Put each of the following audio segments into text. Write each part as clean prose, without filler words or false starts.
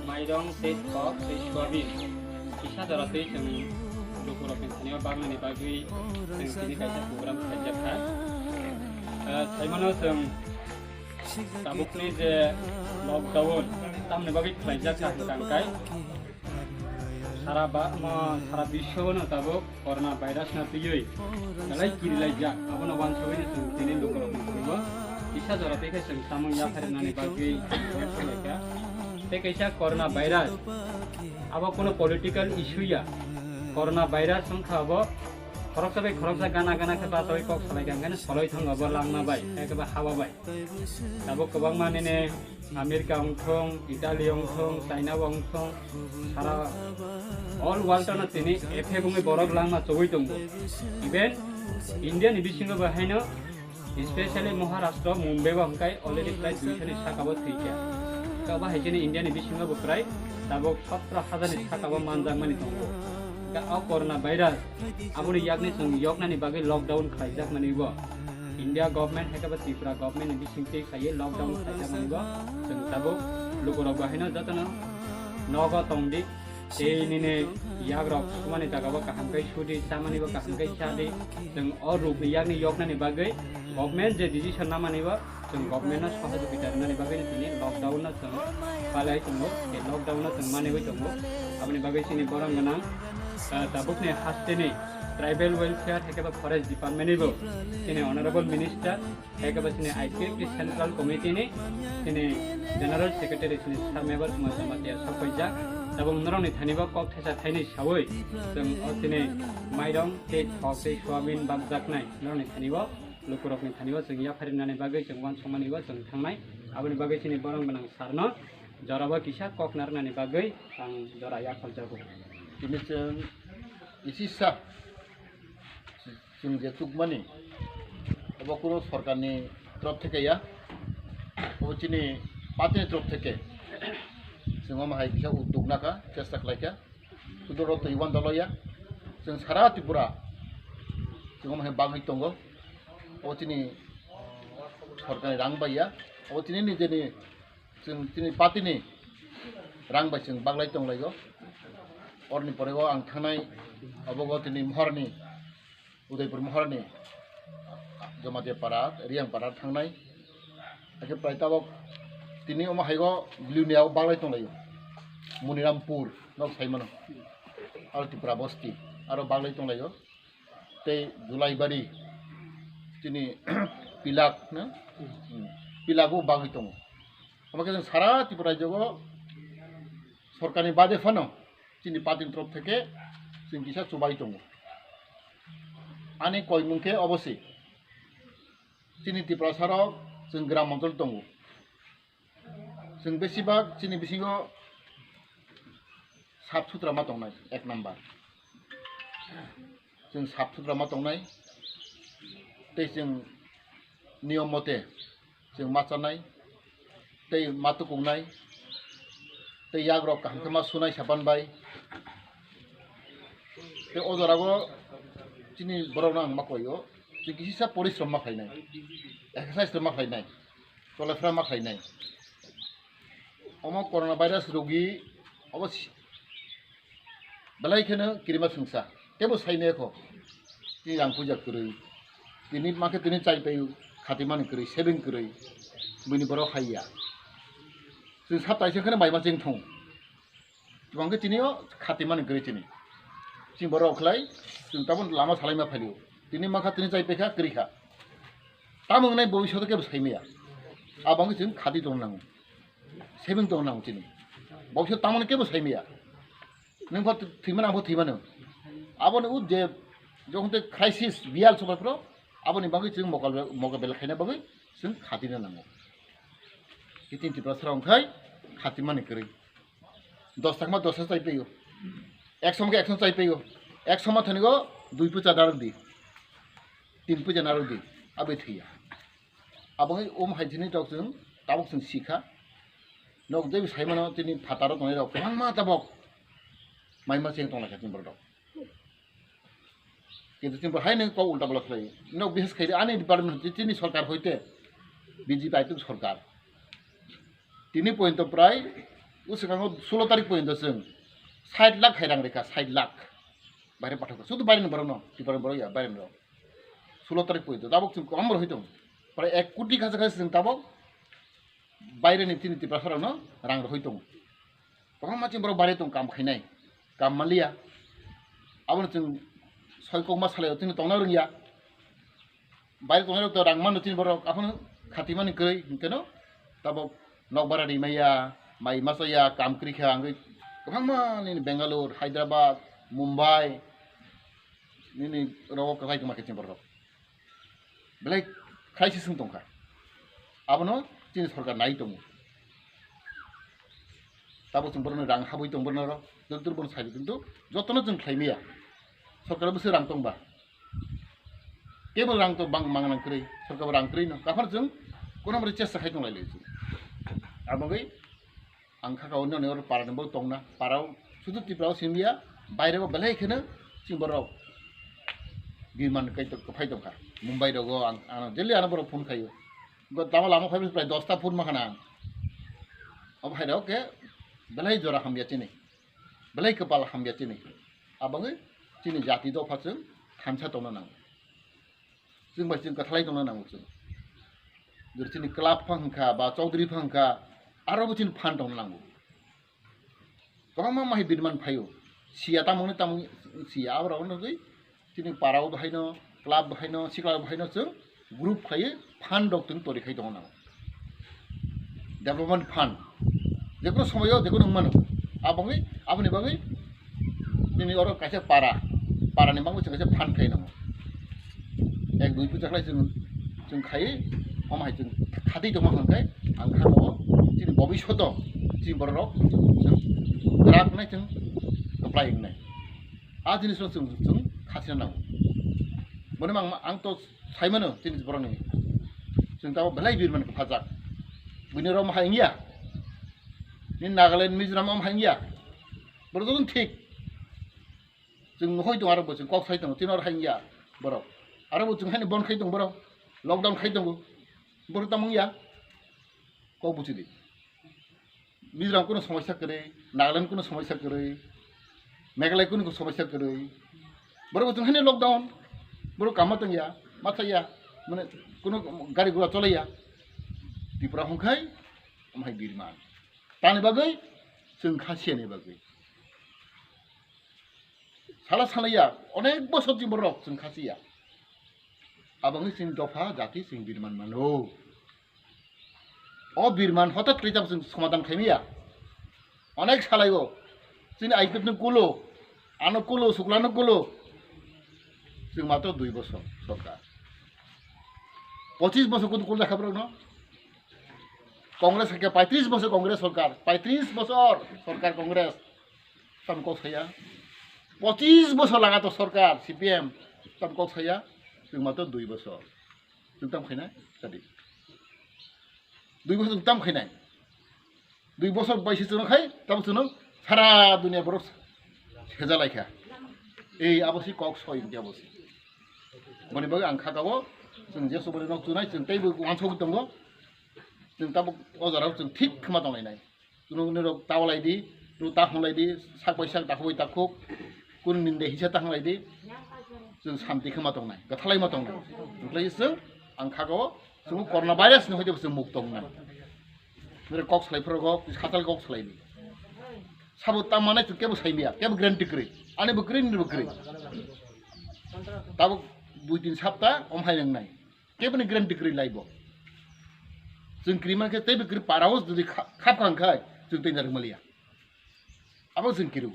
Maidong teh kok teh suabin kisah darah teh yang lukur apa yang bangun di pagi yang sini kayak program kerja kan saya mana yang tabuk ni je lockdown tam ni bagi kerja kan kai सारा विश्व न तब corona virus न पियै नलाय किरिलाय जा अब न वान सबै न जों दिनै लोगोराव मोनबो इसा जरा बेखे जों सामों या फारनानै बागै फैलायगा ते कैसा कोरोना भाइरस अब कोनो पॉलिटिकल इशू या कोरोना भाइरस हम खाबो खरकसा गाना के बातै कक सलायगांगन सलाय थांगाब लांना बाय एकेबा हावा बाय दाबो गोबां माने आमेरिका अंथं इटाली अंथं चाइना अंथं सारा ऑल वर्ल्ड ना तिनी एफे बुङै बरफ लांना चबै दङ इभेन इंडिया नि बिसिङो बाहायनो स्पेशली महाराष्ट्र मुंबई बांकाय अलरेडी प्राय 200 नि साकाबो थैया का बाहायजोनि इंडिया नि बिसिङो बक्राय दाबो 17,000 नि साकाबो मानजामानि दङ का आ कोरोना भाइरस आबुनि यागनि जों यगनानि बागै लकडाउन खायजाक मानिबो इंडिया गवर्नमेंट हेकाबा त्रिपुरा गवर्नमेंट नि बिसिंथि खायो लकडाउन खायजाक मानिबो जों दाबो लोगोराव बाहायनो जातनो नगा तंदि एनिने याग्रक सुमानि दागाबो काहामकै सुदि सामानिबो काहामकै सादि जों और रुपनि यागनि यगनानि बागै गवर्नमेंट जे डिसिसन ना मानिबो जों गवर्नमेंट सहयोगिता होनानै बागै दिनै लकडाउन जों फालाय दङ बे लकडाउन जों मानिबो दङ आबनि बागै सिनि बरं गोनां दाबुकनि हास्टेनि ट्राइबल वेलफेयर हेकेबा फरेस्ट डिपार्टमेंट निबो सिनि ऑनरेबल मिनिस्टर हेकेबा सिनि आईपीएफटी सेंट्रल कमिटी नि सिनि जनरल सेक्रेटरी सिनि सामेबर समाजमातिया सफैजा दाबो नरनि थानिबा कक थेसा थाइनि सावै जों सिनि माइरं ते थक ते सोयाबिन बागजाकनाय नरनि थानिबा लुकुरकनि थानिबा जों या फारिनानै बागै जों वान समानिबा जों थांनाय आबनि बागै सिनि बरं गोनां सारनो जराबा किसा कक नारनानि बागै आं जरा या खलजागौ ini isi sah sing jetuk mani abo kono sorkarni तरफ থেকে ya abo chini patni तरफ থেকে जों माहाय किसा उद्योग नाका चेष्टा खालायखा सुदरो तैवान दलया जों सारा त्रिपुरा जों माहाय बागै दंगो abo chini सरकारनि रां बाया abo chini निजेनि जों chini patni रां बाय जों बागलाय दंलायगो और परेगो आं थांनाय अबगो दिनै महरनि उदयपुर महरनि जमादेपारा रियांपारा थांनाय आके प्रायताबक दिनै अमा हायगो ब्लुनियाव बागलाय दंलायो मनिरामपुर नक साइमन आरो त्रिपुरा बस्ती आरो बागलाय दंलायो ते जुलाइबारि दिनै पिलाक ना पिलागो बागै दङ अमाके जों सारा त्रिपुरा रायजोआव सरकारनि बादे फानो चीनी पार्टी तरफ থেকে जों किसा चुबाय दङ आनि कयमुंखे अबसि चीनी त्रिपुरा साराव जों ग्राम अঞ্চल दङ जों बेसिबाग चीनी बिसिङो साफ सुथरा मा दंनाय एक नम्बर जों साफ सुथरा मा दंनाय तै जों नियम मते जों माचानाय तै मातु कुंनाय तै याग्रक काहंखमा सुनाय सापान बाय ते अजरागो चीनी बरौना आं माखयो जे किसा परिश्रम माखायनाय एक्सारसाइज माखायनाय चलाफ्रा माखायनाय अमा कोरोना भाइरस रोगी अवश्य बलायखनो किरिमा संसा तेबो साइनेखो कि आं पूजा करै दिनै माके दिनै चाइपायु खातिमान करै सेभिं करै बिनि बराव हाइया जों साताइसखौनो बायमा जों थं गोबांखौ दिनैयो खातिमान करै दिनै जों बराव खलाय जों ताबन लामा सालायमा फालियो दिनै माखा दिनै चाइपायखा करिखा तामंनाय भबिष्यत केबो साइमाया आबांखौ जों खाति दंनांगौ सेभिं दंनांगौ दिनै भबिष्यत तामन केबो साइमाया नों थैमान आंबो थैमानो आबनो उ जे जखनते क्राइसिस बियाल समायफ्राव आबनि बागै जों मगाबेल खायना बागै जों खातिनो नांगौ इतिन त्रिपुरा सारावखाय खातिमानि करै 10 थाखमा 10 चाइपायो 100 के 100 चाइपायो 100 मा थनिगो 2 पूजा नारंदी 3 पूजा नारंदी आबे थैया आबङै ओम हाइथिनि दावजों ताबक जों सिखा नक जे साइमानो दिनै फातारो दंनाय दाव गोबां मा ताबक माइमा जों दंलाय जों बरदाव কিন্তু তুমি হাই নং কও উল্টা বলা খাই নক বিশেষ খাই আনি ডিপার্টমেন্ট দিনি সরকার হইতে বিজেপি আইতো সরকার तिनी पॉइंट प्राय उसिगाङाव 16 तारिख पॉइंट जों 60 लाख हायरां रेखा 60 लाख बाहेर पाठक शुद्ध बाहेर नंबर न टिपार नंबर या बाहेर नंबर 16 तारिख पॉइंट दाबो जों कम रहि दं प्राय 1 कोटी खासे जों दाबो बाहेर नि तिनि टिपार न रां रहि दं कम मानसि बर बाहेर दं काम खायनाय काम मालिया आबो जों 6 कमा सालायाव तिनि तंना रोंया बाहेर तंना तो रां मान तिनि बर आपन खाति मानि गै केनो दाबो नगबारा दैमाया माइ मासया काम क्रिखा आंगै गोबां मानि बेंगालुर हायद्राबाद मुम्बाइ नि रक काय कमा केथिं बर बेलाय क्राइसिस दंखा आबनो तिनि सरकार नाय दं दाबो जों बरनो रां हाबै दं बरनो जों बन साइ किन्तु जतनो जों खायमिया सरकार बसो रां दंबा केबल रां तो बां मांगनां क्रै सरकार रां क्रै न काफार जों कोन हमरे चेष्टा खाय दं लायले आबगै आंखा गावनो ने पारा नंबर दंना पाराव सुदु तिप्राव सिमिया बायरेव बेलाय खेनो सिंबराव गिमान कै तो फाय दंखा मुम्बाइ दगो आं दिल्ली आना बर फोन खायो गो दामा लामा फाय प्राय 10 ता फोन माखाना अब हायराव के बेलाय जरा हामबिया तिनि बेलाय कपाल हामबिया तिनि आबगै तिनि जाति दफाजों थामसा दंना नां जों बाय जों कथालाय दंना नां जों जरथिनि क्लाब फांखा बा चौधरी फांखा आरो बथिन फान दंना नांगौ गोबां मा माहि बिरमान फायो सिया तामंनो तामं सिया आबराव नगै तिनि पाराव बहायनो क्लाब बहायनो सिक्ला बहायनो जों ग्रुप खायो फान दक्तन तरिखाय दंना नांगौ डेभलपमेंट फान जेको समयो जेको नंमानो आबङै आबनि बागै दिनै अर कासे पारानि बागै जों कासे फान खाय नांगौ एक दुइ पुजाखलाय जों खायो हमाय जों खादै दमा खांखाय आं खानो दिनै भबिष्यत जों बररक जों राखनाय जों अप्लाय नाय आ जिनिस जों खाथिना नांगौ बने आं तो साइमोनो दिनै बरनि जों दा बेलाय बिरमान फाजाक बिनराव माहायनिया नि नागालेण्ड मिजोराम हायनिया बरजों ठीक जों हय दं आरो जों कक साइ दं तिनर हायनिया बर आरो जों हायनि बन खाय दं बर लकडाउन खाय दं बर तामंया कौ बुचिदि मिजोराम कोनो समस्या करे नागालेण्ड कोनो समस्या करे मेघालय कोनो समस्या करे बर जों हायनि लकडाउन बर कामा तंया माथाया माने कोनो गारि घोड़ा चलाया त्रिपुरा हंखाय ओमहाय बिरमान तानि बागै जों खासियानि बागै साला सालाया अनेक बोसोर जों बरक जों खासिया आबङै जों दफा जाति जों बिरमान मानो अ बिरमान हठात क्रिजाब जों समाधान खायमिया अनेक सालायो जों आइकतनो कुलो आनो कुलो सुक्लानो कुलो जों मात्र 2 बोसोर सरकार 25 बोसोर कुल देखाब्रो न कांग्रेस के 35 बोसोर कांग्रेस सरकार 35 बोसोर सरकार कांग्रेस तमको छया 25 बोसोर लगा तो सरकार सीपीएम तमको छया जों मात्र 2 बोसोर जों तम खैना जादि 2 बोसोर तम खैनाय 2 बोसोर बैसो जों खाय तम जों सारा दुनिया बर सेजा लायखा ए आबसि कक सय इन्डिया बसि बनि बग आं खागावो जों जे सबरे न जुनाय जों तैबो वानसौ दंगो जों ताबो अजाराव जों ठीक खोमा दंलायनाय जों तावलायदि रुता हंलायदि साक बैसाक दाखबै दाखौ कुन निन्दे हिसा तांलायदि जों शान्ति खोमा दंनाय गथालाय मा दंनाय ओमफ्राय जों आं खागाव जों करना भाइरास न होदो जों मुक्त दंनाय मेरे कक सलायफोरगो खाताल कक सलायनि साबो तामाने जों केबो साइमिया केबो ग्रेन्टी करै आने बकरै नि बकरै ताबो 2-3 सप्ताह अमहाय नंनाय केबो नि ग्रेन्टी करै लाइबो जों क्रिमान के तै बकरै पाराव जुदि खाप खांखाय जों दैनार मलिया अब जों किरु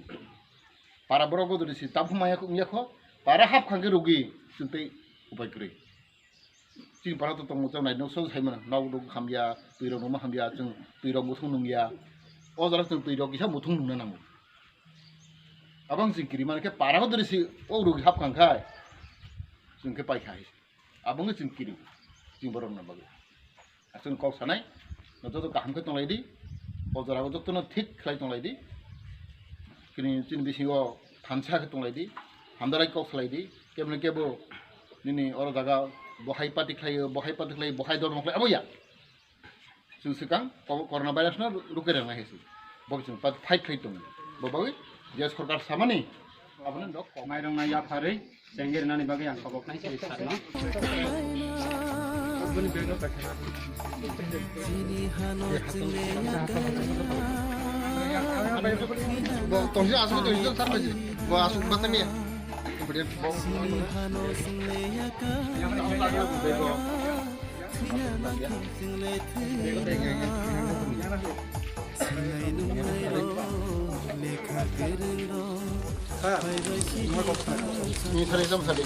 पारा बरगो जुदि सि ताबु मायाखौ मियाखौ पारा हाप खांगे रोगि जों तै उपाय करै जों पारा तो तंग जानाय न सो साइमोन नाव दं खामबिया दैरव नमा खामबिया जों दैरव मुथुं नंगिया अजारा जों दैरव गिसा मुथुं नुनो नांगौ abang sing kiri mana ke parah dari si orang hap kangkai, sing ke pai kai, abang sing kiri, sing borong na bagai, asal kau sanai, nanti tu kaham ke tong lagi, ojar aku tu na thik kelai tong lagi, kini cini bisi wo thansa ke tong lagi, hamdarai kau lagi, kemana ke bo, ini orang jaga bohai pati kelai, bohai dor maklai, abo ya, जों सिगां corona भाइरासना रुखैरांनो हायासै बबे जों fight खालामदोंमोन बबावै जे सरकार सामानि आपने दक माइरं या फारै जेंगेरनानै बागै आं खबकनाय जायो सारनो गुबुन बेनो बाथ्रा तोंसि आसु तोंसि सारबाजि गो आसु बातमी बढिया ini sari jam sari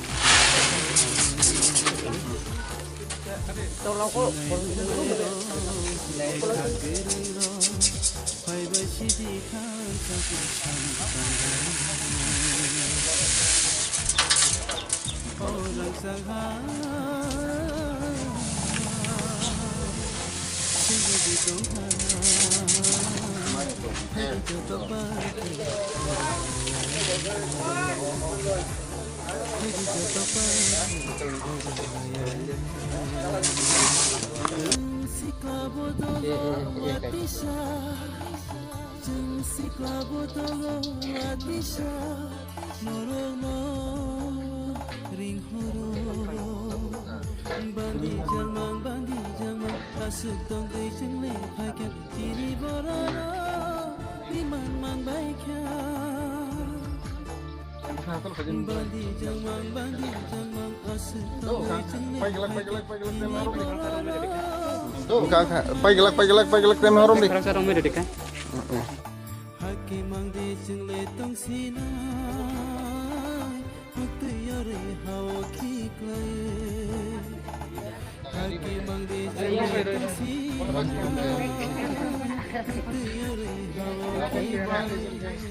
Bandi jamang asuk dong dei jengle phaket kiri borara iman man baikya bandi jamang asuk dong dei jengle paigelak tem harom dik rasa orang mereka kan hake mang dei jengle tong sina hukte yare hawa khiklai hake mang dei jengle tong sina hukte yare hawa khiklai